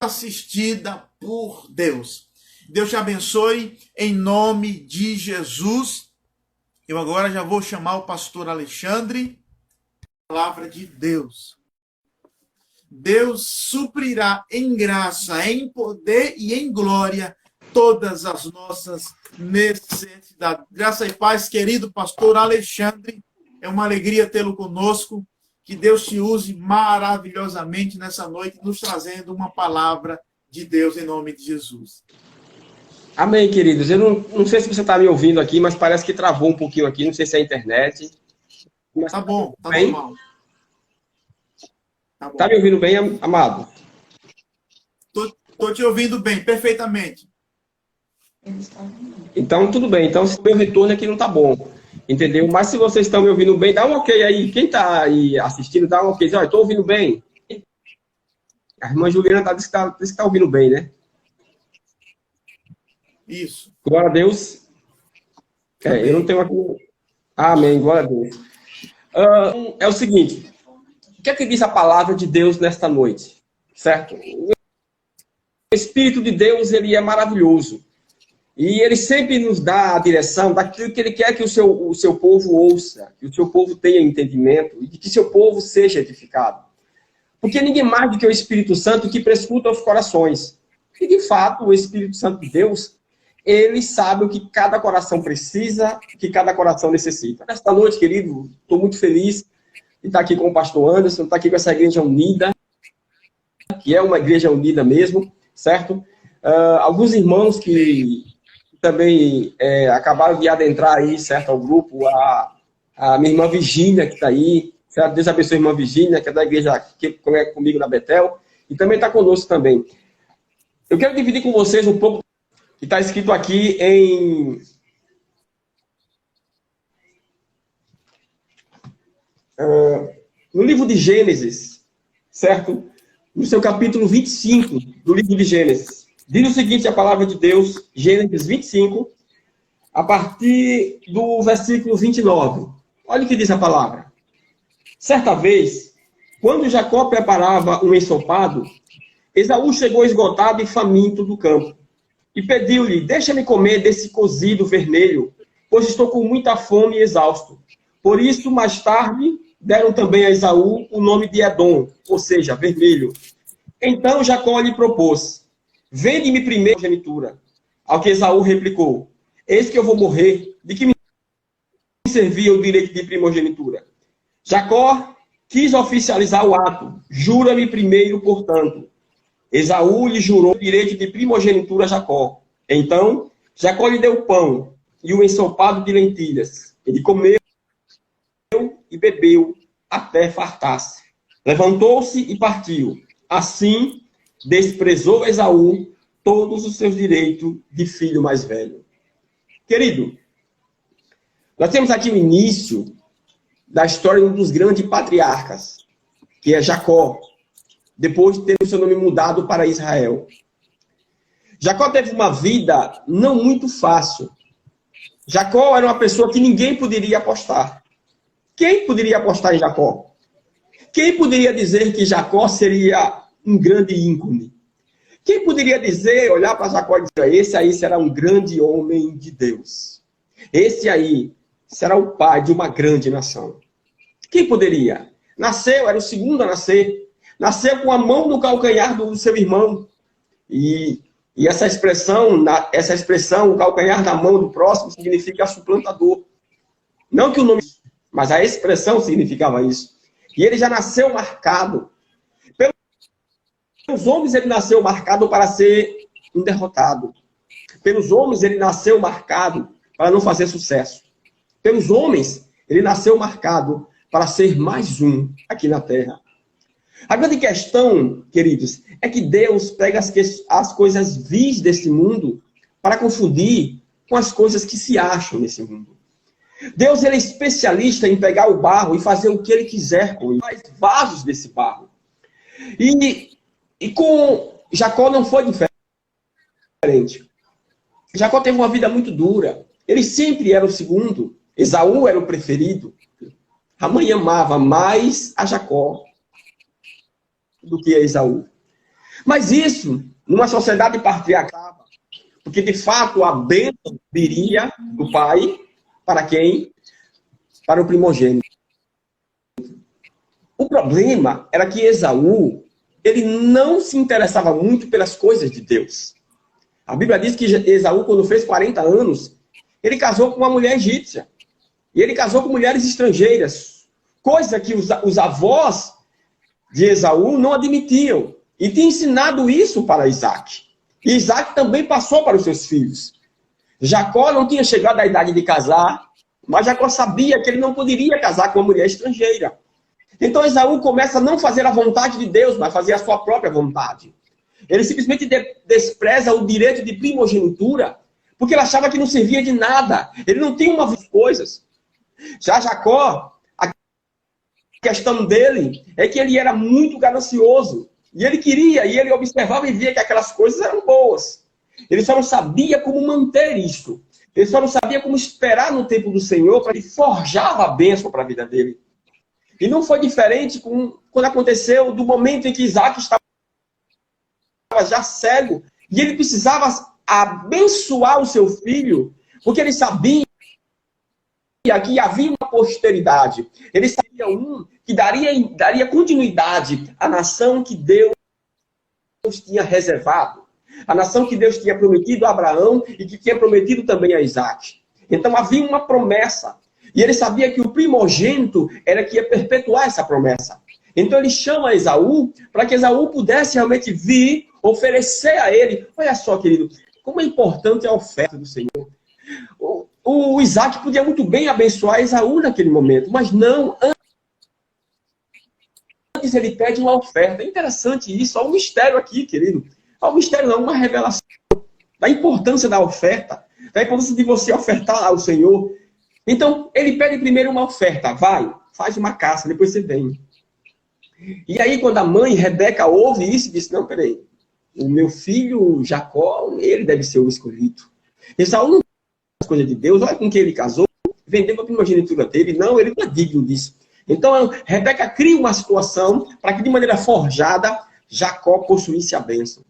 assistida por Deus. Deus te abençoe em nome de Jesus. Eu agora já vou chamar o pastor Alexandre. Palavra de Deus. Deus suprirá em graça, em poder e em glória todas as nossas necessidades. Graça e paz, querido pastor Alexandre. É uma alegria tê-lo conosco. Que Deus te use maravilhosamente nessa noite, nos trazendo uma palavra de Deus em nome de Jesus. Amém, queridos. Eu não sei se você está me ouvindo aqui, mas parece que travou um pouquinho aqui. Não sei se é a internet. Mas tá bom, tá bem? normal. Tá bom. Tá me ouvindo bem, amado? Tô te ouvindo bem, perfeitamente. Então, tudo bem. Então, se o meu retorno aqui não tá bom. Entendeu? Mas se vocês estão me ouvindo bem, dá um ok aí. Quem tá aí assistindo, dá um ok. Olha, estou ouvindo bem. A irmã Juliana disse que tá ouvindo bem, né? Isso. Glória a Deus. Eu não tenho aqui... Amém, glória a Deus. É o seguinte. O que é que diz a palavra de Deus nesta noite? Certo? O Espírito de Deus, ele é maravilhoso. E ele sempre nos dá a direção daquilo que ele quer que o seu povo ouça, que o seu povo tenha entendimento e que seu povo seja edificado. Porque ninguém mais do que o Espírito Santo que prescruta os corações. E, de fato, o Espírito Santo de Deus, ele sabe o que cada coração precisa, o que cada coração necessita. Nesta noite, querido, estou muito feliz de estar aqui com o pastor Anderson, estar aqui com essa igreja unida, que é uma igreja unida mesmo, certo? Alguns irmãos que também acabaram de adentrar aí, certo, ao grupo, a minha irmã Virgínia, que está aí, certo? Deus abençoe a irmã Virgínia, que é da igreja que congrega comigo na Betel, e também está conosco também. Eu quero dividir com vocês um pouco que está escrito aqui no livro de Gênesis, certo? No seu capítulo 25 do livro de Gênesis. Diz o seguinte, a palavra de Deus, Gênesis 25, a partir do versículo 29. Olha o que diz a palavra. Certa vez, quando Jacó preparava um ensopado, Esaú chegou esgotado e faminto do campo. E pediu-lhe, deixa-me comer desse cozido vermelho, pois estou com muita fome e exausto. Por isso, mais tarde, deram também a Esaú o nome de Edom, ou seja, vermelho. Então Jacó lhe propôs, vende-me primeiro a genitura. Ao que Esaú replicou, eis que eu vou morrer, de que me servia o direito de primogenitura? Jacó quis oficializar o ato, jura-me primeiro, portanto. Esaú lhe jurou o direito de primogenitura a Jacó. Então, Jacó lhe deu pão e o ensopado de lentilhas. Ele comeu e bebeu até fartar-se. Levantou-se e partiu. Assim, desprezou Esaú todos os seus direitos de filho mais velho. Querido, nós temos aqui o início da história de um dos grandes patriarcas, que é Jacó, depois de ter o seu nome mudado para Israel. Jacó teve uma vida não muito fácil. Jacó era uma pessoa que ninguém poderia apostar. Quem poderia apostar em Jacó? Quem poderia dizer que Jacó seria um grande ícone? Quem poderia dizer, olhar para Jacó e dizer, esse aí será um grande homem de Deus. Esse aí será o pai de uma grande nação. Quem poderia? Nasceu, era o segundo a nascer. Nasceu com a mão no calcanhar do seu irmão. E essa expressão, o calcanhar da mão do próximo, significa suplantador. Não que o nome, mas a expressão significava isso. E ele já nasceu marcado. Pelos homens, ele nasceu marcado para ser um derrotado. Pelos homens, ele nasceu marcado para não fazer sucesso. Pelos homens, ele nasceu marcado para ser mais um aqui na Terra. A grande questão, queridos, é que Deus pega as coisas vis desse mundo para confundir com as coisas que se acham nesse mundo. Deus, ele é especialista em pegar o barro e fazer o que ele quiser com ele. Faz vasos desse barro. E com Jacó não foi diferente. Jacó teve uma vida muito dura. Ele sempre era o segundo. Esaú era o preferido. A mãe amava mais a Jacó do que a Esaú. Mas isso, numa sociedade patriarcal, porque de fato a bênção viria do pai para quem? Para o primogênito. O problema era que Esaú, ele não se interessava muito pelas coisas de Deus. A Bíblia diz que Esaú, quando fez 40 anos, ele casou com uma mulher egípcia. E ele casou com mulheres estrangeiras, coisa que os avós de Esaú não admitiam. E tinha ensinado isso para Isaac. E Isaac também passou para os seus filhos. Jacó não tinha chegado à idade de casar, mas Jacó sabia que ele não poderia casar com uma mulher estrangeira. Então Esaú começa a não fazer a vontade de Deus, mas fazer a sua própria vontade. Ele simplesmente despreza o direito de primogenitura, porque ele achava que não servia de nada. Ele não tinha uma das coisas. Já Jacó, a questão dele é que ele era muito ganancioso. E ele queria, e ele observava e via que aquelas coisas eram boas. Ele só não sabia como manter isso. Ele só não sabia como esperar no tempo do Senhor para ele forjava a bênção para a vida dele. E não foi diferente quando aconteceu do momento em que Isaac estava já cego. E ele precisava abençoar o seu filho, porque ele sabia que havia uma posteridade. Ele sabia que daria continuidade à nação que Deus tinha reservado. A nação que Deus tinha prometido a Abraão e que tinha prometido também a Isaac. Então havia uma promessa. E ele sabia que o primogênito era que ia perpetuar essa promessa. Então ele chama Esaú para que Esaú pudesse realmente vir oferecer a ele. Olha só, querido, como é importante a oferta do Senhor. O Isaac podia muito bem abençoar Esaú naquele momento, mas não. Antes ele pede uma oferta. É interessante isso. Há um mistério aqui, querido. Há um mistério não, uma revelação da importância da oferta, da importância de você ofertar ao Senhor. Então, ele pede primeiro uma oferta. Vai, faz uma caça, depois você vem. E aí, quando a mãe, Rebeca, ouve isso, disse, não, peraí, o meu filho Jacó, ele deve ser o escolhido. Esaú não faz coisa de Deus, olha com quem ele casou, vendeu a primogenitura dele, não, ele não é digno disso. Então, Rebeca cria uma situação para que, de maneira forjada, Jacó possuísse a bênção.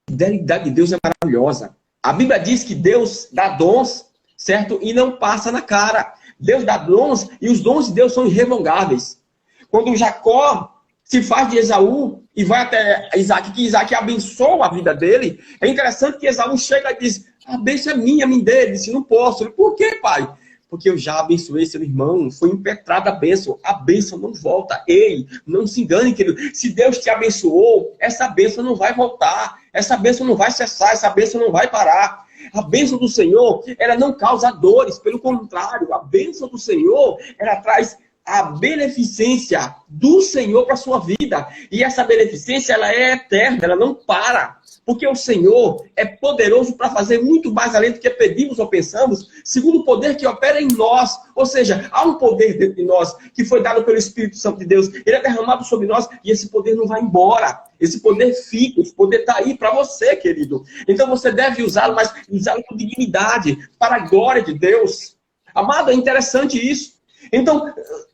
A fidelidade de Deus é maravilhosa. A Bíblia diz que Deus dá dons, certo? E não passa na cara. Deus dá dons e os dons de Deus são irrevogáveis. Quando Jacó se faz de Esaú e vai até Isaac, que Isaac abençoa a vida dele, é interessante que Esaú chega e diz, a bênção é minha, dele. Ele disse, não posso. Ele, por quê, pai? Porque eu já abençoei seu irmão, foi impetrada a bênção não volta. Ei, não se engane, querido. Se Deus te abençoou, essa bênção não vai voltar, essa bênção não vai cessar, essa bênção não vai parar. A bênção do Senhor, ela não causa dores, pelo contrário, a bênção do Senhor, ela traz a beneficência do Senhor para a sua vida. E essa beneficência, ela é eterna, ela não para. Porque o Senhor é poderoso para fazer muito mais além do que pedimos ou pensamos, segundo o poder que opera em nós. Ou seja, há um poder dentro de nós que foi dado pelo Espírito Santo de Deus. Ele é derramado sobre nós e esse poder não vai embora. Esse poder fica, esse poder está aí para você, querido. Então você deve usá-lo, mas usá-lo com dignidade, para a glória de Deus. Amado, é interessante isso. Então,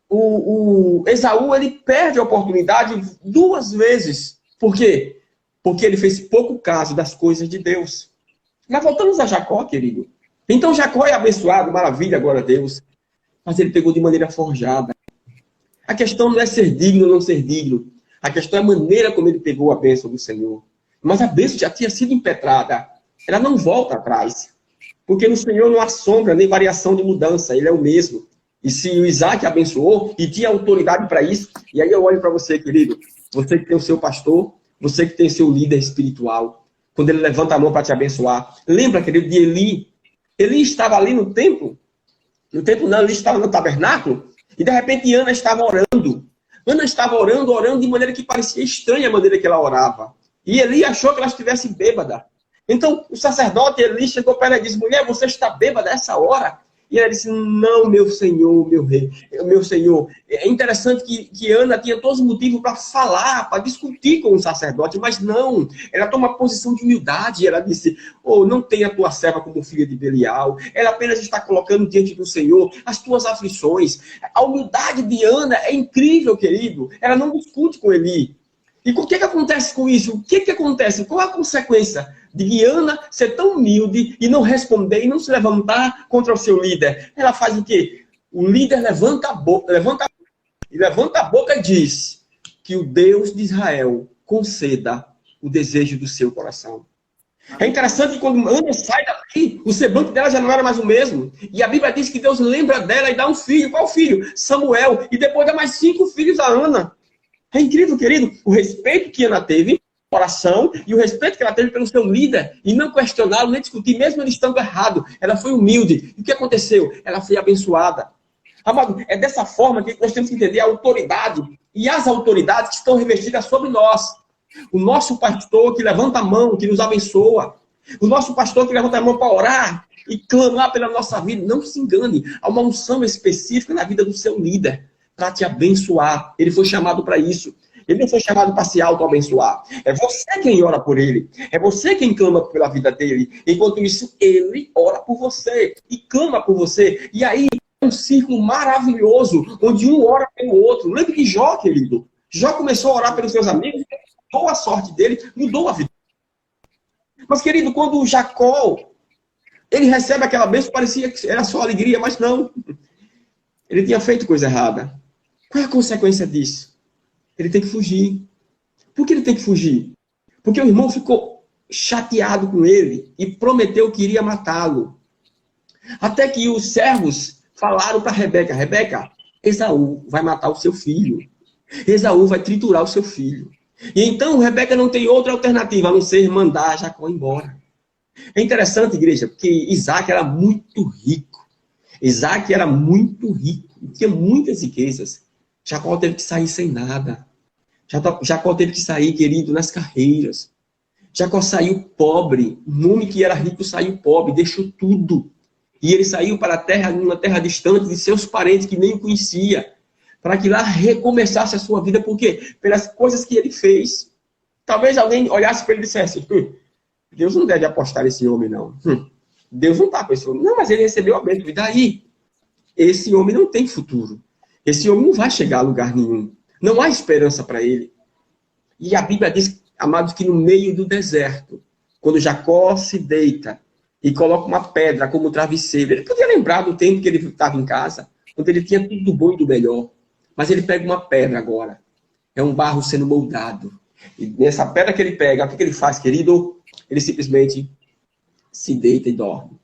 o Esaú, ele perde a oportunidade 2 vezes. Por quê? Porque ele fez pouco caso das coisas de Deus. Mas voltamos a Jacó, querido. Então Jacó é abençoado, maravilha, glória a Deus. Mas ele pegou de maneira forjada. A questão não é ser digno ou não ser digno. A questão é a maneira como ele pegou a bênção do Senhor. Mas a bênção já tinha sido impetrada. Ela não volta atrás. Porque no Senhor não há sombra nem variação de mudança. Ele é o mesmo. E se o Isaac abençoou e tinha autoridade para isso, e aí eu olho para você, querido, você que tem o seu pastor, você que tem seu líder espiritual, quando ele levanta a mão para te abençoar. Lembra, querido, de Eli? Eli estava ali no templo. No templo não, ele estava no tabernáculo. E de repente Ana estava orando. Ana estava orando de maneira que parecia estranha a maneira que ela orava. E Eli achou que ela estivesse bêbada. Então o sacerdote Eli chegou para ela e disse, mulher, você está bêbada nessa hora? E ela disse, não, meu senhor, meu rei, meu senhor. É interessante que Ana tinha todos os motivos para falar, para discutir com o sacerdote, mas não. Ela toma uma posição de humildade. Ela disse, não tenha a tua serva como filha de Belial. Ela apenas está colocando diante do Senhor as tuas aflições. A humildade de Ana é incrível, querido. Ela não discute com Eli. E o que acontece com isso? O que acontece? Qual a consequência de Ana ser tão humilde e não responder e não se levantar contra o seu líder? Ela faz o quê? O líder levanta a boca e diz que o Deus de Israel conceda o desejo do seu coração. É interessante que quando Ana sai daqui, o semblante dela já não era mais o mesmo. E a Bíblia diz que Deus lembra dela e dá um filho. Qual filho? Samuel. E depois dá mais 5 filhos a Ana. É incrível, querido, o respeito que Ana teve no coração e o respeito que ela teve pelo seu líder. E não questioná-lo, nem discutir, mesmo ele estando errado. Ela foi humilde. E o que aconteceu? Ela foi abençoada. Amado, é dessa forma que nós temos que entender a autoridade e as autoridades que estão revestidas sobre nós. O nosso pastor que levanta a mão, que nos abençoa. O nosso pastor que levanta a mão para orar e clamar pela nossa vida. Não se engane, há uma unção específica na vida do seu líder para te abençoar. Ele foi chamado para isso. Ele não foi chamado para se auto-abençoar. É você quem ora por ele. É você quem clama pela vida dele. Enquanto isso, ele ora por você e clama por você. E aí, é um círculo maravilhoso, onde um ora pelo outro. Lembre de Jó, querido. Jó começou a orar pelos seus amigos, mudou a sorte dele, mudou a vida. Mas, querido, quando o Jacó, ele recebe aquela bênção, parecia que era só alegria, mas não. Ele tinha feito coisa errada. Qual é a consequência disso? Ele tem que fugir. Por que ele tem que fugir? Porque o irmão ficou chateado com ele e prometeu que iria matá-lo. Até que os servos falaram para Rebeca: Rebeca, Esaú vai matar o seu filho. Esaú vai triturar o seu filho. E então Rebeca não tem outra alternativa a não ser mandar Jacó embora. É interessante, igreja, porque Isaac era muito rico. Isaac era muito rico. Tinha muitas riquezas. Jacó teve que sair sem nada. Jacó teve que sair, querido, nas carreiras. Jacó saiu pobre. Um homem que era rico saiu pobre, deixou tudo. E ele saiu para a terra, numa terra distante de seus parentes que nem o conhecia, para que lá recomeçasse a sua vida. Por quê? Pelas coisas que ele fez. Talvez alguém olhasse para ele e dissesse: Deus não deve apostar nesse homem, não. Deus não está com esse homem. Não, mas ele recebeu a bênção. E daí? Esse homem não tem futuro. Esse homem não vai chegar a lugar nenhum. Não há esperança para ele. E a Bíblia diz, amados, que no meio do deserto, quando Jacó se deita e coloca uma pedra como travesseiro, ele podia lembrar do tempo que ele estava em casa, quando ele tinha tudo do bom e do melhor. Mas ele pega uma pedra agora. É um barro sendo moldado. E nessa pedra que ele pega, o que ele faz, querido? Ele simplesmente se deita e dorme.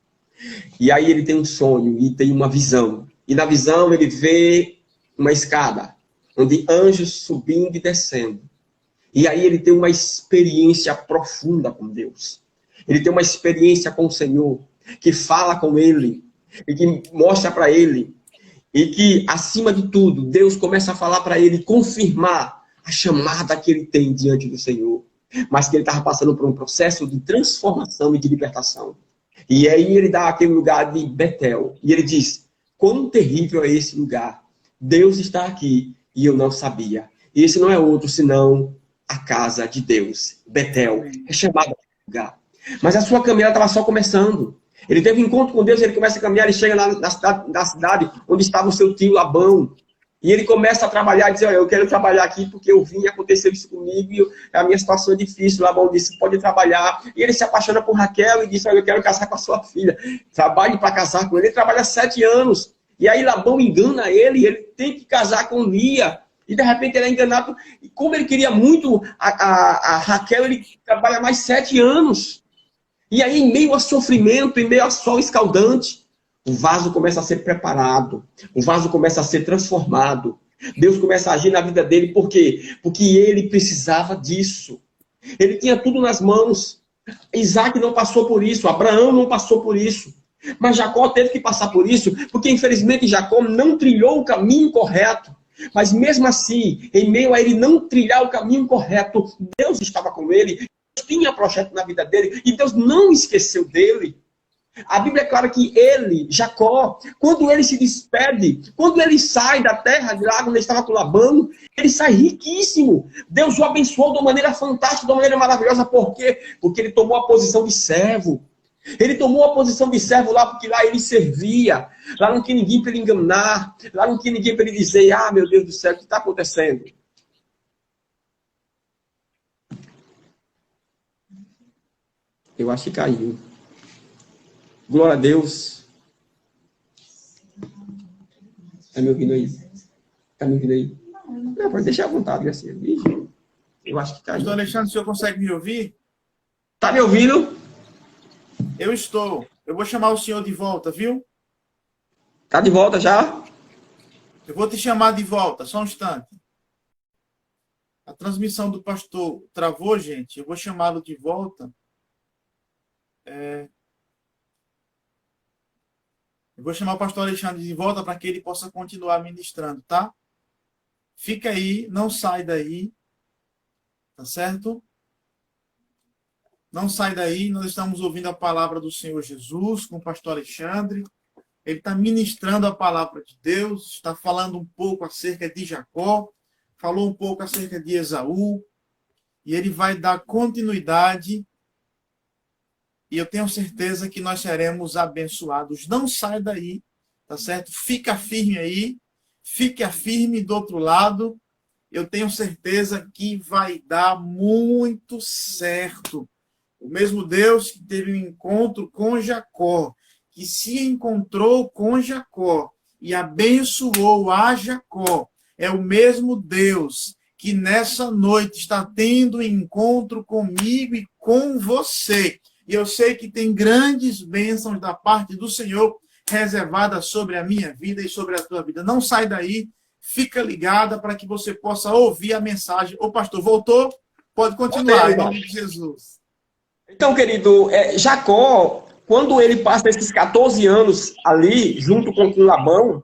E aí ele tem um sonho e tem uma visão. E na visão ele vê uma escada, onde anjos subindo e descendo. E aí ele tem uma experiência profunda com Deus. Ele tem uma experiência com o Senhor, que fala com ele, e que mostra para ele, e que, acima de tudo, Deus começa a falar para ele, confirmar a chamada que ele tem diante do Senhor. Mas que ele estava passando por um processo de transformação e de libertação. E aí ele dá aquele lugar de Betel. E ele diz: quão terrível é esse lugar. Deus está aqui e eu não sabia. E esse não é outro senão a casa de Deus. Betel é chamado de lugar. Mas a sua caminhada estava só começando. Ele teve um encontro com Deus, ele começa a caminhar, ele chega na cidade onde estava o seu tio Labão. E ele começa a trabalhar e diz: olha, eu quero trabalhar aqui porque eu vim e aconteceu isso comigo e a minha situação é difícil. Labão disse: pode trabalhar. E ele se apaixona por Raquel e diz: olha, eu quero casar com a sua filha. Trabalhe para casar com ele. Ele trabalha 7 anos. E aí Labão engana ele e ele tem que casar com Lia. E de repente ele é enganado. E como ele queria muito a Raquel, ele trabalha mais 7 anos. E aí, em meio a sofrimento, em meio a sol escaldante, o vaso começa a ser preparado. O vaso começa a ser transformado. Deus começa a agir na vida dele. Por quê? Porque ele precisava disso. Ele tinha tudo nas mãos. Isaac não passou por isso. Abraão não passou por isso. Mas Jacó teve que passar por isso, porque infelizmente Jacó não trilhou o caminho correto. Mas mesmo assim, em meio a ele não trilhar o caminho correto, Deus estava com ele. Deus tinha projeto na vida dele e Deus não esqueceu dele. A Bíblia é clara que ele, Jacó, quando ele se despede, quando ele sai da terra de lá onde ele estava com Labão, ele sai riquíssimo. Deus o abençoou de uma maneira fantástica, de uma maneira maravilhosa. Por quê? Porque ele tomou a posição de servo. Ele tomou a posição de servo lá porque lá ele servia. Lá não tinha ninguém para ele enganar. Lá não tinha ninguém para ele dizer: ah, meu Deus do céu, o que está acontecendo? Eu acho que caiu. Glória a Deus. Tá me ouvindo aí? Tá me ouvindo aí? Não, pode deixar à vontade, assim. Eu acho que caiu. Pastor Alexandre, o senhor consegue me ouvir? Tá me ouvindo? Eu estou. Eu vou chamar o senhor de volta, viu? Tá de volta já? Eu vou te chamar de volta, só um instante. A transmissão do pastor travou, gente. Eu vou chamá-lo de volta. Eu vou chamar o pastor Alexandre de volta para que ele possa continuar ministrando, tá? Fica aí, não sai daí. Tá certo? Não sai daí, nós estamos ouvindo a palavra do Senhor Jesus com o pastor Alexandre. Ele está ministrando a palavra de Deus, está falando um pouco acerca de Jacó, falou um pouco acerca de Esaú, e ele vai dar continuidade, e eu tenho certeza que nós seremos abençoados. Não sai daí, tá certo? Fica firme aí, fica firme do outro lado, eu tenho certeza que vai dar muito certo. O mesmo Deus que teve um encontro com Jacó, que se encontrou com Jacó e abençoou a Jacó, é o mesmo Deus que nessa noite está tendo um encontro comigo e com você. E eu sei que tem grandes bênçãos da parte do Senhor reservadas sobre a minha vida e sobre a tua vida. Não sai daí, fica ligada para que você possa ouvir a mensagem. Ô pastor, voltou? Pode continuar, em nome de Jesus. Então, querido, Jacó, quando ele passa esses 14 anos ali, junto com Labão,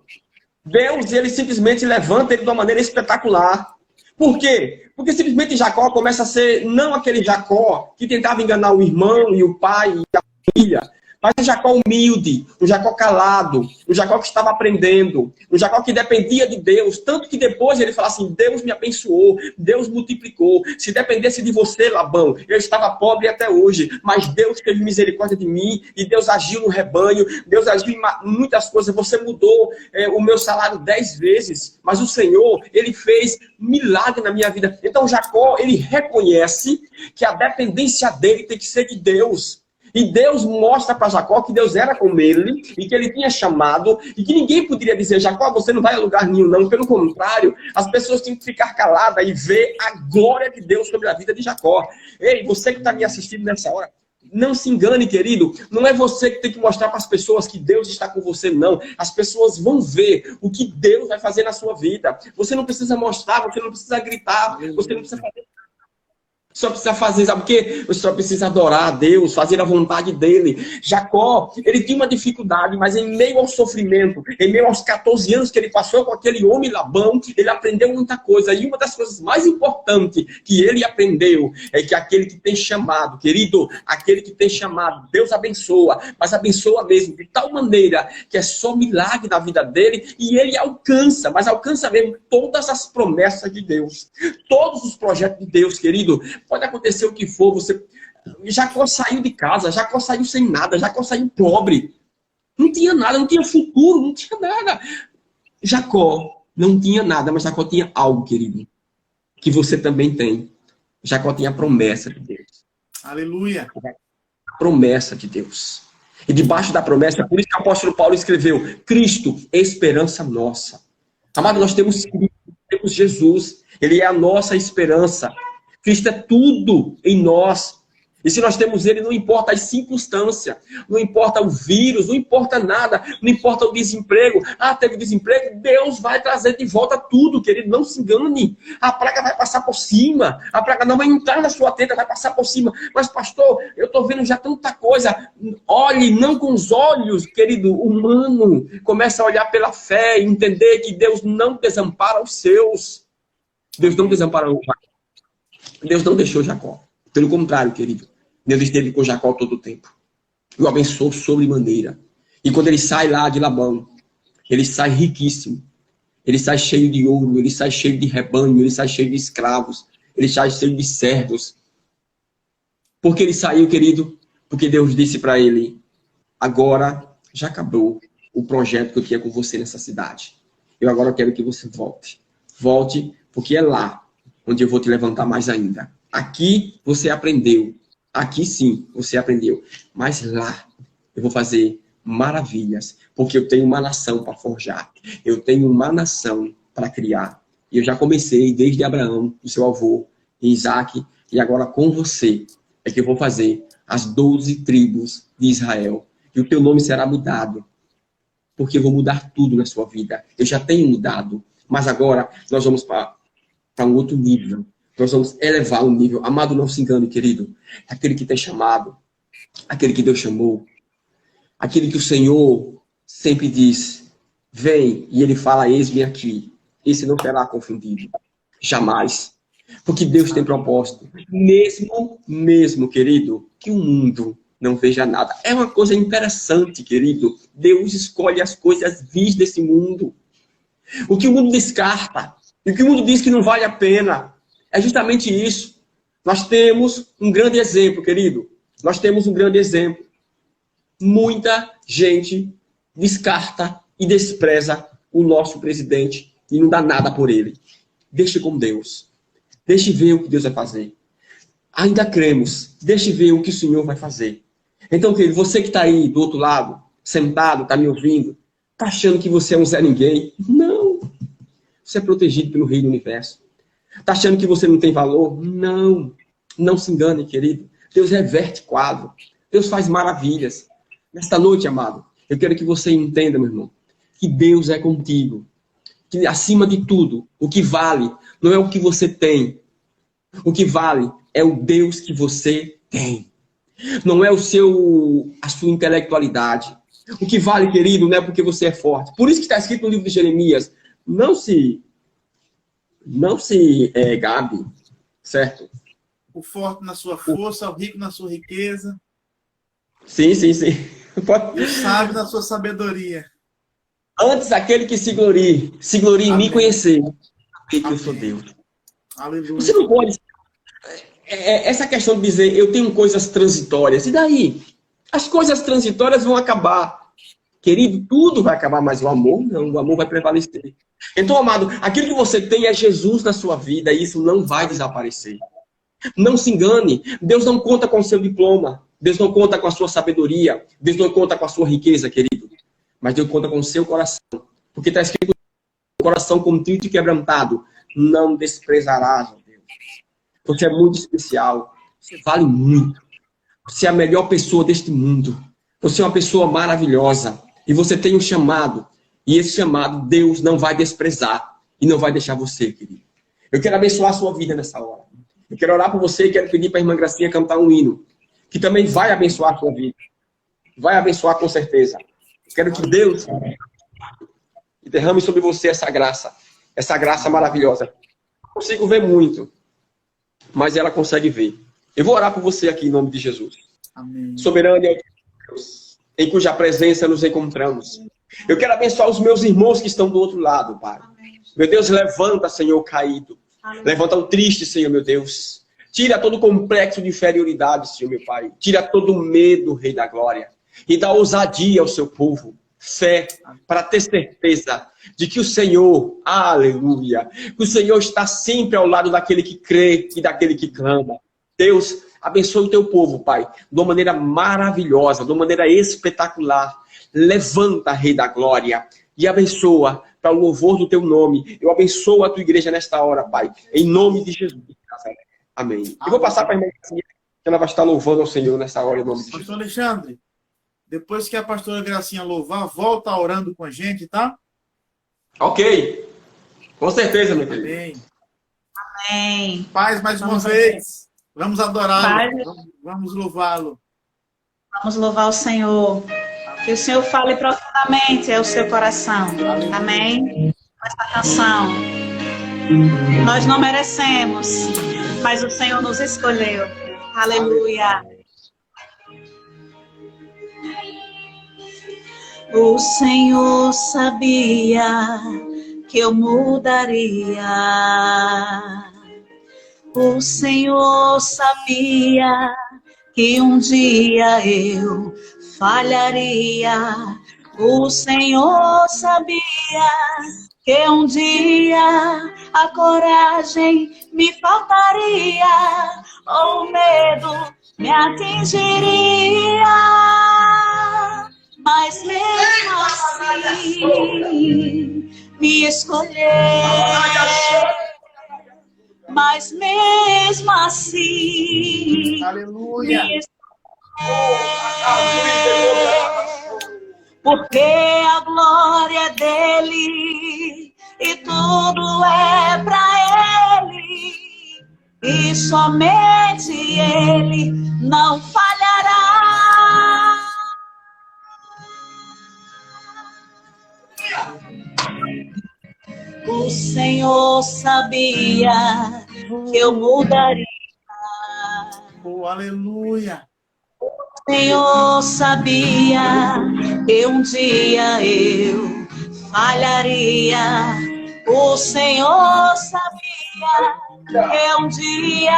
Deus, ele simplesmente levanta ele de uma maneira espetacular. Por quê? Porque simplesmente Jacó começa a ser não aquele Jacó que tentava enganar o irmão e o pai e a filha, mas um Jacó humilde, um Jacó calado, um Jacó que estava aprendendo, um Jacó que dependia de Deus, tanto que depois ele fala assim, Deus me abençoou, Deus multiplicou, se dependesse de você, Labão, eu estava pobre até hoje, mas Deus teve misericórdia de mim, e Deus agiu no rebanho, Deus agiu em muitas coisas, você mudou o meu salário 10 vezes, mas o Senhor, ele fez milagre na minha vida. Então Jacó, ele reconhece que a dependência dele tem que ser de Deus. E Deus mostra para Jacó que Deus era com ele, e que ele tinha chamado, e que ninguém poderia dizer, Jacó, você não vai a lugar nenhum, não. Pelo contrário, as pessoas tinham que ficar caladas e ver a glória de Deus sobre a vida de Jacó. Ei, você que está me assistindo nessa hora, não se engane, querido. Não é você que tem que mostrar para as pessoas que Deus está com você, não. As pessoas vão ver o que Deus vai fazer na sua vida. Você não precisa mostrar, você não precisa gritar, você não precisa fazer. Só precisa fazer, sabe o quê? Você só precisa adorar a Deus, fazer a vontade dele. Jacó, ele tinha uma dificuldade, mas em meio ao sofrimento, em meio aos 14 anos que ele passou com aquele homem Labão, ele aprendeu muita coisa. E uma das coisas mais importantes que ele aprendeu é que aquele que tem chamado, querido, aquele que tem chamado, Deus abençoa, mas abençoa mesmo, de tal maneira que é só milagre na vida dele, e ele alcança, mas alcança mesmo todas as promessas de Deus, todos os projetos de Deus, querido. Pode acontecer o que for, Jacó saiu de casa, Jacó saiu sem nada, Jacó saiu pobre. Não tinha nada, não tinha futuro, não tinha nada. Jacó não tinha nada, mas Jacó tinha algo, querido, que você também tem. Jacó tinha a promessa de Deus. Aleluia. A promessa de Deus. E debaixo da promessa, por isso que o apóstolo Paulo escreveu, Cristo, esperança nossa. Amado, nós temos Jesus, ele é a nossa esperança. Cristo é tudo em nós. E se nós temos ele, não importa as circunstâncias, não importa o vírus, não importa nada, não importa o desemprego. Ah, teve desemprego? Deus vai trazer de volta tudo, querido, não se engane. A praga vai passar por cima, a praga não vai entrar na sua tenda, vai passar por cima. Mas, pastor, eu estou vendo já tanta coisa. Olhe, não com os olhos, querido, humano. Comece a olhar pela fé e entender que Deus não desampara os seus. Deus não desampara os seus. Deus não deixou Jacó. Pelo contrário, querido. Deus esteve com Jacó todo o tempo. E o abençoou sobremaneira. E quando ele sai lá de Labão, ele sai riquíssimo. Ele sai cheio de ouro, ele sai cheio de rebanho, ele sai cheio de escravos, ele sai cheio de servos. Por que ele saiu, querido? Porque Deus disse para ele, agora já acabou o projeto que eu tinha com você nessa cidade. Eu agora quero que você volte. Volte, porque é lá onde eu vou te levantar mais ainda. Aqui você aprendeu Aqui sim, você aprendeu. Mas lá, eu vou fazer maravilhas, porque eu tenho uma nação para forjar. Eu tenho uma nação para criar. E eu já comecei desde Abraão, o seu avô, Isaac, e agora com você é que eu vou fazer as 12 tribos de Israel. E o teu nome será mudado, porque eu vou mudar tudo na sua vida. Eu já tenho mudado, mas agora nós vamos para um outro nível. Nós vamos elevar o nível. Amado, não se engane, querido. Aquele que tem chamado, aquele que Deus chamou, aquele que o Senhor sempre diz, vem, e ele fala, eis-me aqui. Esse não será confundido. Jamais. Porque Deus tem propósito. Mesmo, querido, que o mundo não veja nada. É uma coisa interessante, querido. Deus escolhe as coisas vis desse mundo. O que o mundo descarta, o que o mundo diz que não vale a pena, é justamente isso. Nós temos um grande exemplo, querido. Nós temos um grande exemplo. Muita gente descarta e despreza o nosso presidente e não dá nada por ele. Deixe com Deus. Deixe ver o que Deus vai fazer. Ainda cremos. Deixe ver o que o Senhor vai fazer. Então, querido, você que está aí do outro lado, sentado, está me ouvindo, está achando que você é um Zé Ninguém? Não. Você é protegido pelo Rei do Universo. Está achando que você não tem valor? Não. Não se engane, querido. Deus reverte quadro. Deus faz maravilhas. Nesta noite, amado, eu quero que você entenda, meu irmão, que Deus é contigo. Que, acima de tudo, o que vale não é o que você tem. O que vale é o Deus que você tem. Não é a sua intelectualidade. O que vale, querido, não é porque você é forte. Por isso que está escrito no livro de Jeremias, não se gabe, certo? O forte na sua força, o rico na sua riqueza. Sim. E o sábio na sua sabedoria. Antes aquele que se glorie em me conhecer, que eu sou Deus. Aleluia. Você não pode... Essa questão de dizer, eu tenho coisas transitórias. E daí? As coisas transitórias vão acabar. Querido, tudo vai acabar, mas o amor não. O amor vai prevalecer. Então, amado, aquilo que você tem é Jesus na sua vida e isso não vai desaparecer. Não se engane. Deus não conta com o seu diploma. Deus não conta com a sua sabedoria. Deus não conta com a sua riqueza, querido. Mas Deus conta com o seu coração. Porque está escrito, coração contrito e quebrantado, não desprezarás, ó Deus. Você é muito especial. Você vale muito. Você é a melhor pessoa deste mundo. Você é uma pessoa maravilhosa. E você tem um chamado. E esse chamado, Deus não vai desprezar. E não vai deixar você, querido. Eu quero abençoar a sua vida nessa hora. Eu quero orar por você e quero pedir para a irmã Gracinha cantar um hino. Que também vai abençoar a sua vida. Vai abençoar com certeza. Eu quero que Deus derrame sobre você essa graça maravilhosa. Não consigo ver muito, mas ela consegue ver. Eu vou orar por você aqui em nome de Jesus. Amém. Soberano é o Deus, em cuja presença nos encontramos. Eu quero abençoar os meus irmãos que estão do outro lado, Pai. Meu Deus, levanta, Senhor, caído. Levanta o triste, Senhor, meu Deus. Tira todo o complexo de inferioridade, Senhor, meu Pai. Tira todo o medo, Rei da Glória. E dá ousadia ao seu povo. Fé, para ter certeza de que o Senhor, aleluia, que o Senhor está sempre ao lado daquele que crê e daquele que clama. Deus, abençoe o teu povo, Pai, de uma maneira maravilhosa, de uma maneira espetacular. Levanta, Rei da Glória, e abençoa para o louvor do teu nome. Eu abençoo a tua igreja nesta hora, Pai, em nome de Jesus. Amém. Eu vou passar para a irmã Gracinha, que ela vai estar louvando ao Senhor nessa hora, em nome de Jesus. Pastor Alexandre, depois que a pastora Gracinha louvar, volta orando com a gente, tá? Ok. Com certeza, meu querido. Amém. Amém. Paz, mais uma vez. Vamos adorá-lo. Vamos louvá-lo. Vamos louvar o Senhor. Que o Senhor fale profundamente ao seu coração. Amém? Essa canção. Nós não merecemos, mas o Senhor nos escolheu. Aleluia. O Senhor sabia que eu mudaria. O Senhor sabia que um dia eu falharia. O Senhor sabia que um dia a coragem me faltaria. O medo me atingiria, mas mesmo assim me escolher, mas mesmo assim Aleluia. me escolher, porque a glória é dele e tudo é pra ele, e somente ele não falhará. O Senhor sabia que eu mudaria. Oh, aleluia. O Senhor sabia que um dia eu falharia. O Senhor sabia que um dia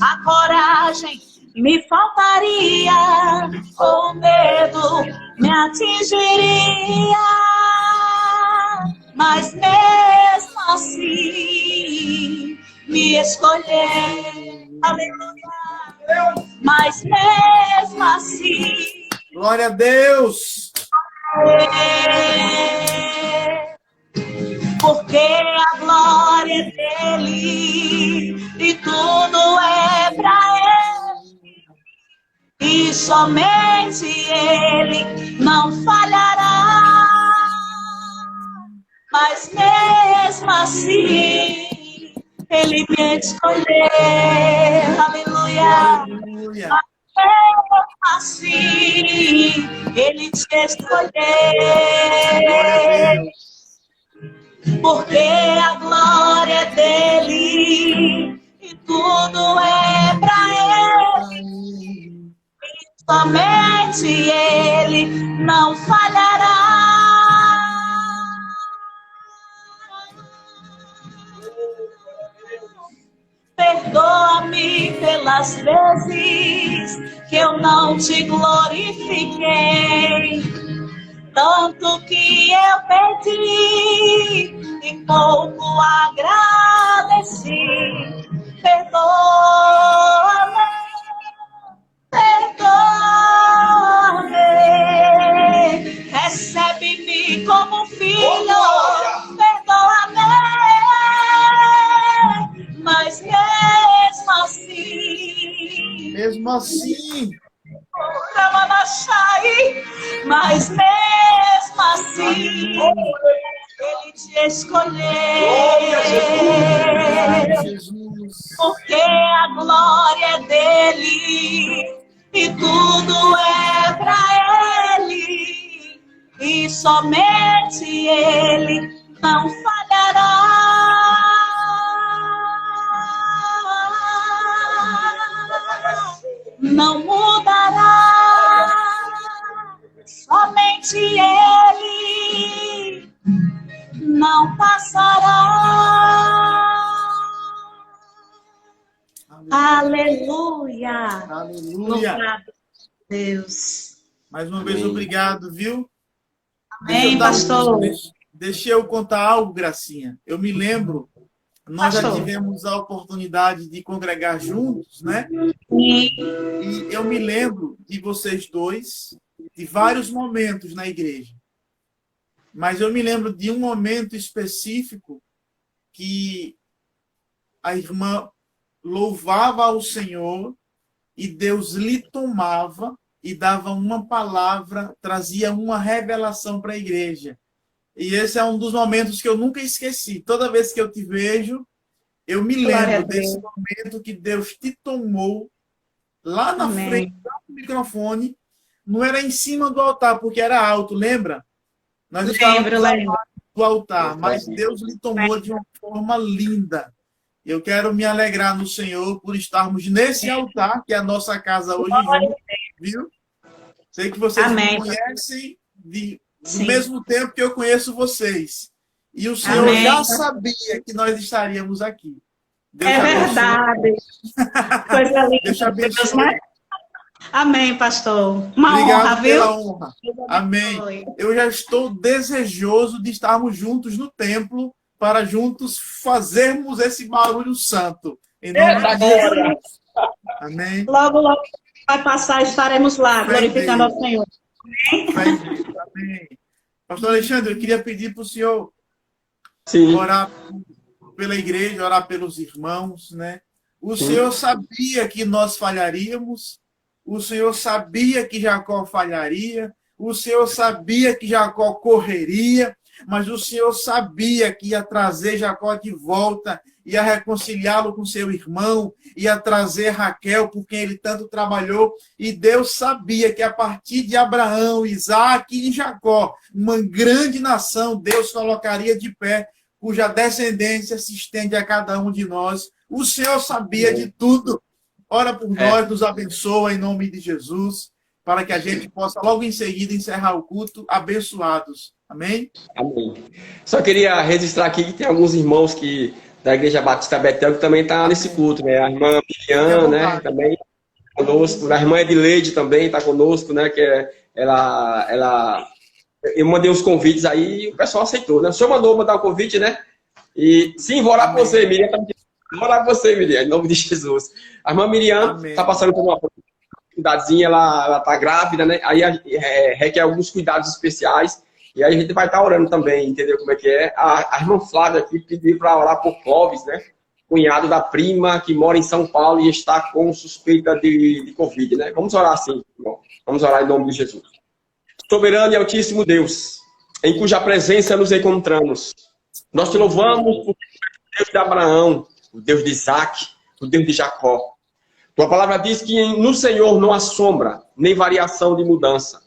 a coragem me faltaria, o medo me atingiria, mas mesmo assim me escolher. Aleluia. Mas mesmo assim, Glória a Deus. porque a glória é dele e tudo é pra ele, e somente ele não falhará. Mas mesmo assim ele me escolheu. Aleluia. Aleluia. Mesmo assim ele te escolheu, Glória a Deus. porque a glória é dele e tudo é pra ele, somente ele não falhará. Perdoa-me pelas vezes que eu não te glorifiquei, tanto que eu pedi e pouco agradeci. Perdoa-me, perdoa-me, recebe-me como filho. Perdoa-me, mas Mesmo assim, mas mesmo assim ele te escolheu, Jesus. porque a glória é dele e tudo é pra ele, e somente ele não falhará. Não mudará, somente ele não passará. Aleluia. Aleluia. Louvado Deus. Mais uma vez, obrigado, viu? Amém, pastor. Deixa eu contar algo, Gracinha. Eu me lembro, nós já tivemos a oportunidade de congregar juntos, né? Sim. E eu me lembro de vocês dois, de vários momentos na igreja. Mas eu me lembro de um momento específico que a irmã louvava ao Senhor e Deus lhe tomava e dava uma palavra, trazia uma revelação para a igreja. E esse é um dos momentos que eu nunca esqueci. Toda vez que eu te vejo, eu me lembro desse momento que Deus te tomou lá na frente do microfone. Não era em cima do altar, porque era alto, lembra? Nós estávamos do altar, mas Deus lhe tomou de uma forma linda. Eu quero me alegrar no Senhor por estarmos nesse altar, que é a nossa casa hoje, viu? Sei que vocês me conhecem do mesmo tempo que eu conheço vocês. E o Senhor já sabia que nós estaríamos aqui. Deus verdade. Coisa linda. Deus te abençoe. Amém, pastor. Uma Obrigado honra, viu? pela honra. Amém. Eu já estou desejoso de estarmos juntos no templo para juntos fazermos esse barulho santo. Em nome de Jesus. Amém. Logo, logo vai passar, estaremos lá, Fé em glorificando ao Deus. Senhor. Fé em Deus. Amém. Pastor Alexandre, eu queria pedir para o senhor Sim. orar pela igreja, orar pelos irmãos, né? O Sim. Senhor sabia que nós falharíamos, o Senhor sabia que Jacó falharia, o Senhor sabia que Jacó correria, mas o Senhor sabia que ia trazer Jacó de volta, ia reconciliá-lo com seu irmão, ia trazer Raquel, por quem ele tanto trabalhou, e Deus sabia que a partir de Abraão, Isaque e Jacó, uma grande nação, Deus colocaria de pé, cuja descendência se estende a cada um de nós. O Senhor sabia de tudo. Ora por nós, nos abençoa em nome de Jesus, para que a gente possa logo em seguida encerrar o culto abençoados. Amém? Amém. Só queria registrar aqui que tem alguns irmãos da Igreja Batista Betel que também estão nesse culto, né? A irmã Miriam, né? Também conosco. A irmã Edileide também está conosco, né? Eu mandei os convites aí e o pessoal aceitou, né? O senhor mandar o convite, né? E sim, vou orar por você, Miriam. Vou orar por você, Miriam, em nome de Jesus. A irmã Miriam está passando por uma dificuldadezinha, ela está grávida, né? Aí requer alguns cuidados especiais. E aí a gente vai estar orando também, entendeu como é que é? A irmã Flávia aqui pediu para orar por Clóvis, né? Cunhado da prima que mora em São Paulo e está com suspeita de Covid, né? Vamos orar assim, irmão. Vamos orar em nome de Jesus. Soberano e altíssimo Deus, em cuja presença nos encontramos. Nós te louvamos porque o Deus de Abraão, o Deus de Isaque, o Deus de Jacó. Tua palavra diz que no Senhor não há sombra, nem variação de mudança.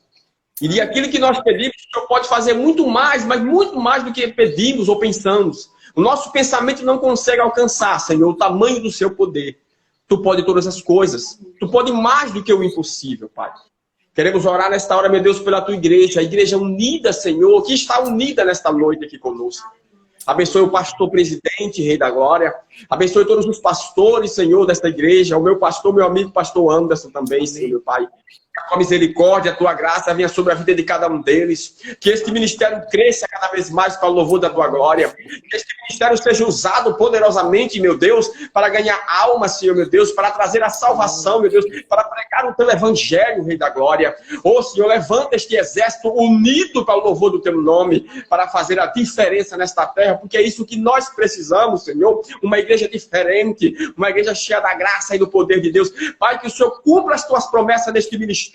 E de aquilo que nós pedimos, o Senhor pode fazer muito mais, mas muito mais do que pedimos ou pensamos. O nosso pensamento não consegue alcançar, Senhor, o tamanho do seu poder. Tu pode todas as coisas. Tu pode mais do que o impossível, Pai. Queremos orar nesta hora, meu Deus, pela tua igreja, a igreja unida, Senhor, que está unida nesta noite aqui conosco. Abençoe o pastor presidente, Rei da Glória. Abençoe todos os pastores, Senhor, desta igreja. O meu pastor, meu amigo, pastor Anderson também, Senhor, meu Pai. Que a misericórdia, a tua graça venha sobre a vida de cada um deles. Que este ministério cresça cada vez mais para o louvor da tua glória. Que este ministério seja usado poderosamente, meu Deus, para ganhar almas, Senhor, meu Deus, para trazer a salvação, meu Deus, para pregar o teu evangelho, Rei da Glória. Ô, Senhor, levanta este exército unido para o louvor do teu nome, para fazer a diferença nesta terra, porque é isso que nós precisamos, Senhor. Uma igreja diferente, uma igreja cheia da graça e do poder de Deus. Pai, que o Senhor cumpra as tuas promessas neste ministério.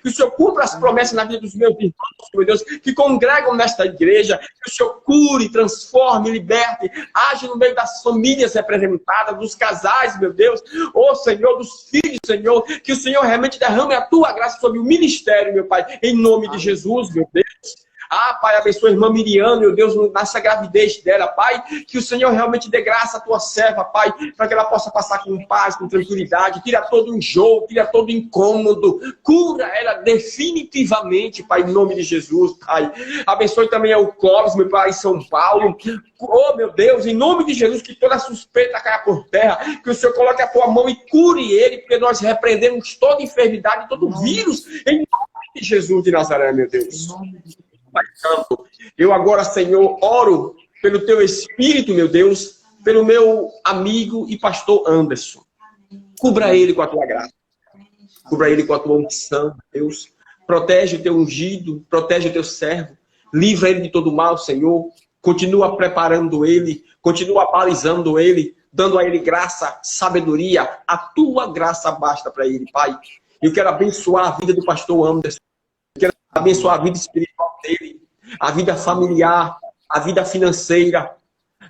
Que o Senhor cumpra as promessas na vida dos meus irmãos, meu Deus, que congregam nesta igreja. Que o Senhor cure, transforme, liberte, age no meio das famílias representadas, dos casais, meu Deus. Ô Senhor, dos filhos, Senhor. Que o Senhor realmente derrame a tua graça sobre o ministério, meu Pai. Em nome de Jesus, meu Deus. Ah, Pai, abençoa a irmã Miriam, meu Deus, nessa gravidez dela, Pai, que o Senhor realmente dê graça à tua serva, Pai, para que ela possa passar com paz, com tranquilidade, tira todo o enjoo, tira todo o incômodo, cura ela definitivamente, Pai, em nome de Jesus, Pai. Abençoe também o Clóvis, meu Pai, em São Paulo. Oh, meu Deus, em nome de Jesus, que toda suspeita caia por terra, que o Senhor coloque a tua mão e cure ele, porque nós repreendemos toda enfermidade, todo vírus, em nome de Jesus de Nazaré, meu Deus. Pai Santo, eu agora, Senhor, oro pelo teu Espírito, meu Deus, pelo meu amigo e pastor Anderson. Cubra ele com a tua graça. Cubra ele com a tua unção, Deus. Protege o teu ungido, protege o teu servo. Livra ele de todo mal, Senhor. Continua preparando ele, continua balizando ele, dando a ele graça, sabedoria. A tua graça basta para ele, Pai. Eu quero abençoar a vida do pastor Anderson. Eu quero abençoar a vida espiritual dele, a vida familiar, a vida financeira,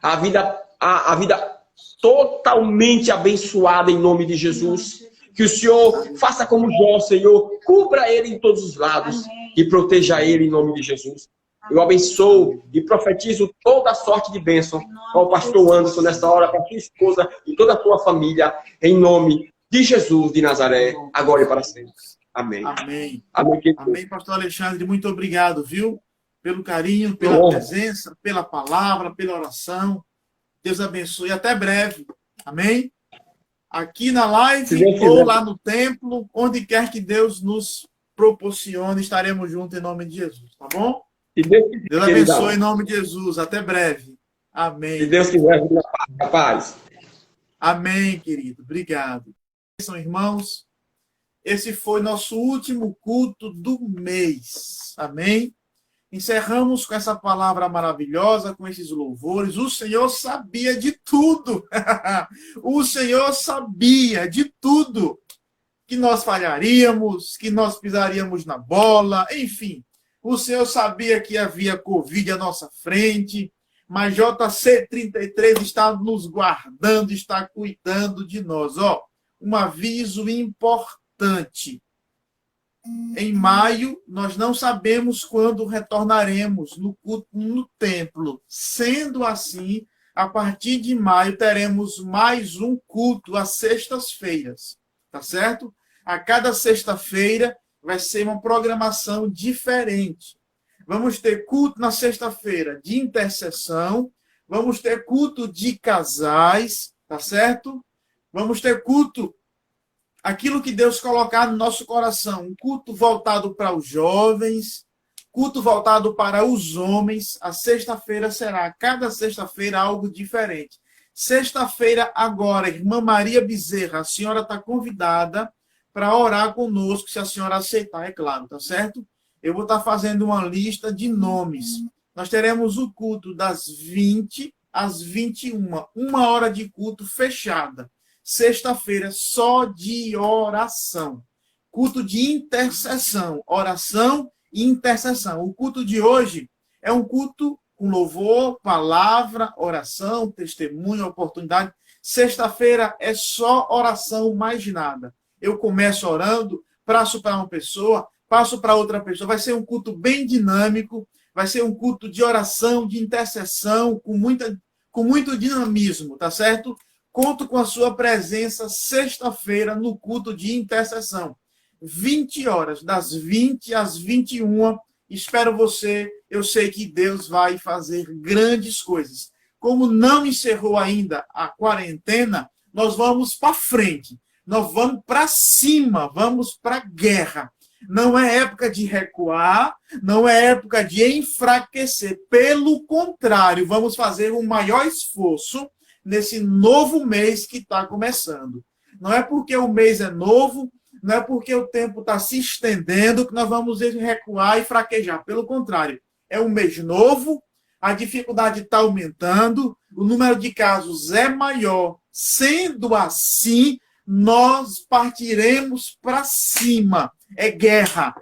a vida totalmente abençoada em nome de Jesus. Que o Senhor faça como Jó, Senhor, cubra ele em todos os lados e proteja ele em nome de Jesus. Eu abençoo e profetizo toda a sorte de bênção ao pastor Anderson nesta hora, para a sua esposa e toda a tua família, em nome de Jesus de Nazaré, agora e para sempre. Amém. Amém. Amém, amém, pastor Alexandre. Muito obrigado, viu? Pelo carinho, pela presença, pela palavra, pela oração. Deus abençoe. Até breve. Amém? Aqui na live ou lá no templo, onde quer que Deus nos proporcione, estaremos juntos em nome de Jesus. Tá bom? Deus abençoe em nome de Jesus. Até breve. Amém. Se Deus quiser, paz. Amém, querido. Obrigado. São irmãos, esse foi nosso último culto do mês. Amém? Encerramos com essa palavra maravilhosa, com esses louvores. O Senhor sabia de tudo. O Senhor sabia de tudo. Que nós falharíamos, que nós pisaríamos na bola, enfim. O Senhor sabia que havia Covid à nossa frente, mas JC33 está nos guardando, está cuidando de nós. Ó, um aviso importante. Em maio, nós não sabemos quando retornaremos no culto no templo. Sendo assim, a partir de maio, teremos mais um culto às sextas-feiras. Tá certo? A cada sexta-feira vai ser uma programação diferente. Vamos ter culto na sexta-feira de intercessão, vamos ter culto de casais, tá certo? Vamos ter culto, aquilo que Deus colocar no nosso coração, um culto voltado para os jovens, culto voltado para os homens. A sexta-feira será, cada sexta-feira, algo diferente. Sexta-feira agora, irmã Maria Bezerra, a senhora está convidada para orar conosco, se a senhora aceitar, é claro, tá certo? Eu vou estar fazendo uma lista de nomes. Nós teremos o culto das 20 às 21, 1 hora de culto fechada. Sexta-feira, só de oração. Culto de intercessão, oração e intercessão. O culto de hoje é um culto com louvor, palavra, oração, testemunho, oportunidade. Sexta-feira é só oração, mais nada. Eu começo orando, passo para uma pessoa, passo para outra pessoa. Vai ser um culto bem dinâmico, vai ser um culto de oração, de intercessão, com muito dinamismo, tá certo? Conto com a sua presença sexta-feira no culto de intercessão. 20 horas, das 20 às 21. Espero você. Eu sei que Deus vai fazer grandes coisas. Como não encerrou ainda a quarentena, nós vamos para frente. Nós vamos para cima, vamos para a guerra. Não é época de recuar, não é época de enfraquecer. Pelo contrário, vamos fazer um maior esforço nesse novo mês que está começando. Não é porque o mês é novo, não é porque o tempo está se estendendo que nós vamos recuar e fraquejar. Pelo contrário, é um mês novo, a dificuldade está aumentando, o número de casos é maior. Sendo assim, nós partiremos para cima. É guerra,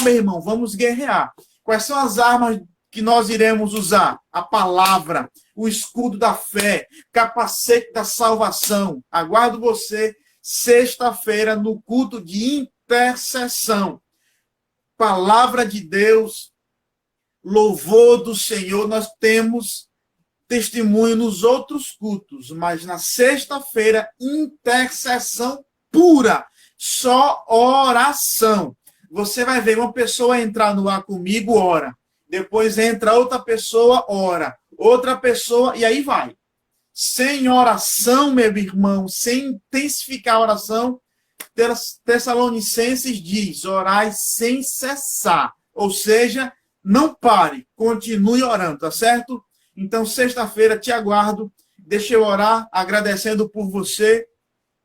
meu irmão, vamos guerrear. Quais são as armas que nós iremos usar? A palavra, o escudo da fé, capacete da salvação. Aguardo você sexta-feira no culto de intercessão. Palavra de Deus, louvor do Senhor. Nós temos testemunho nos outros cultos, mas na sexta-feira, intercessão pura, só oração. Você vai ver uma pessoa entrar no ar comigo, ora. Depois entra outra pessoa, ora. Outra pessoa, e aí vai. Sem oração, meu irmão, sem intensificar a oração, Tessalonicenses diz, orai sem cessar. Ou seja, não pare, continue orando, tá certo? Então, sexta-feira, te aguardo. Deixa eu orar, agradecendo por você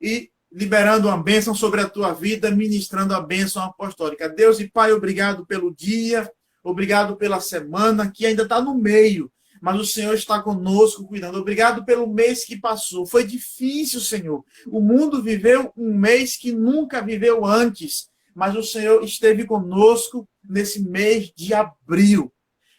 e liberando uma bênção sobre a tua vida, ministrando a bênção apostólica. Deus e Pai, obrigado pelo dia, obrigado pela semana, que ainda está no meio, mas o Senhor está conosco, cuidando. Obrigado pelo mês que passou. Foi difícil, Senhor. O mundo viveu um mês que nunca viveu antes, mas o Senhor esteve conosco nesse mês de abril.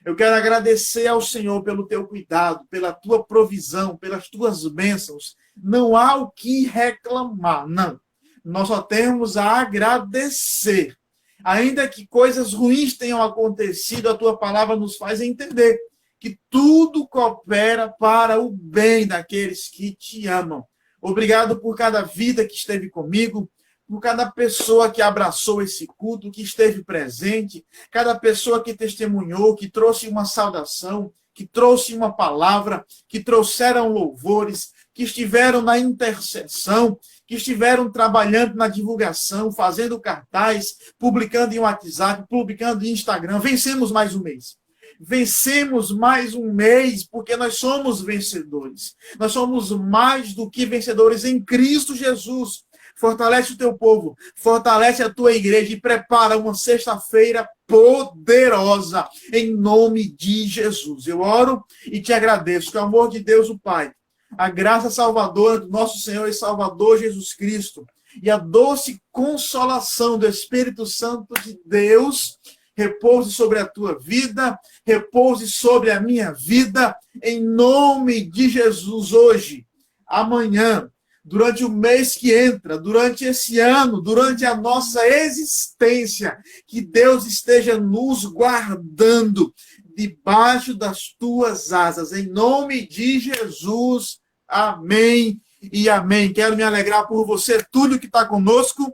Eu quero agradecer ao Senhor pelo teu cuidado, pela tua provisão, pelas tuas bênçãos. Não há o que reclamar, não. Nós só temos a agradecer. Ainda que coisas ruins tenham acontecido, a tua palavra nos faz entender que tudo coopera para o bem daqueles que te amam. Obrigado por cada vida que esteve comigo, por cada pessoa que abraçou esse culto, que esteve presente, cada pessoa que testemunhou, que trouxe uma saudação, que trouxe uma palavra, que trouxeram louvores, que estiveram na intercessão, que estiveram trabalhando na divulgação, fazendo cartaz, publicando em WhatsApp, publicando em Instagram. Vencemos mais um mês. Vencemos mais um mês, porque nós somos vencedores. Nós somos mais do que vencedores em Cristo Jesus. fortalece o teu povo, fortalece a tua igreja e prepara uma sexta-feira poderosa, em nome de Jesus. Eu oro e te agradeço, que o amor de Deus, o Pai, a graça salvadora do nosso Senhor e Salvador Jesus Cristo e a doce consolação do Espírito Santo de Deus repouse sobre a tua vida, repouse sobre a minha vida, em nome de Jesus, hoje, amanhã, durante o mês que entra, durante esse ano, durante a nossa existência, que Deus esteja nos guardando debaixo das tuas asas, em nome de Jesus, amém e amém. Quero me alegrar por você, tudo que está conosco,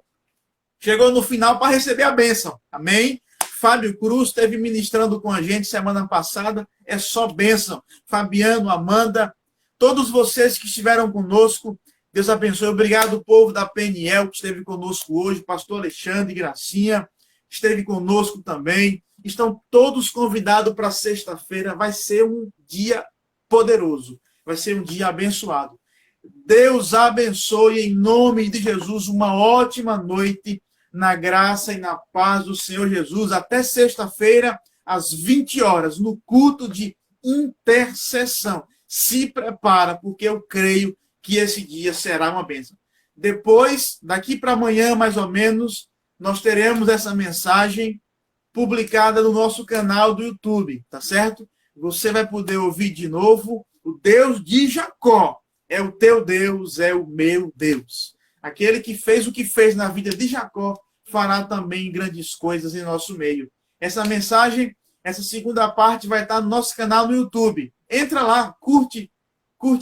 chegou no final para receber a bênção, amém? Fábio Cruz esteve ministrando com a gente semana passada, é só bênção. Fabiano, Amanda, todos vocês que estiveram conosco, Deus abençoe. Obrigado, povo da PNL, que esteve conosco hoje, pastor Alexandre, Gracinha, esteve conosco também. Estão todos convidados para sexta-feira, vai ser um dia poderoso, vai ser um dia abençoado. Deus abençoe, em nome de Jesus, uma ótima noite, na graça e na paz do Senhor Jesus, até sexta-feira, às 20 horas, no culto de intercessão. Se prepara, porque eu creio que esse dia será uma bênção. Depois, daqui para amanhã, mais ou menos, nós teremos essa mensagem publicada no nosso canal do YouTube, tá certo? Você vai poder ouvir de novo. O Deus de Jacó é o teu Deus, é o meu Deus. Aquele que fez o que fez na vida de Jacó, fará também grandes coisas em nosso meio. Essa mensagem, essa segunda parte vai estar no nosso canal no YouTube. Entra lá, curte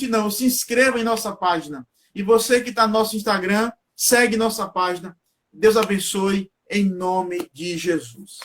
não, se inscreva em nossa página. E você que está no nosso Instagram, segue nossa página. Deus abençoe, em nome de Jesus.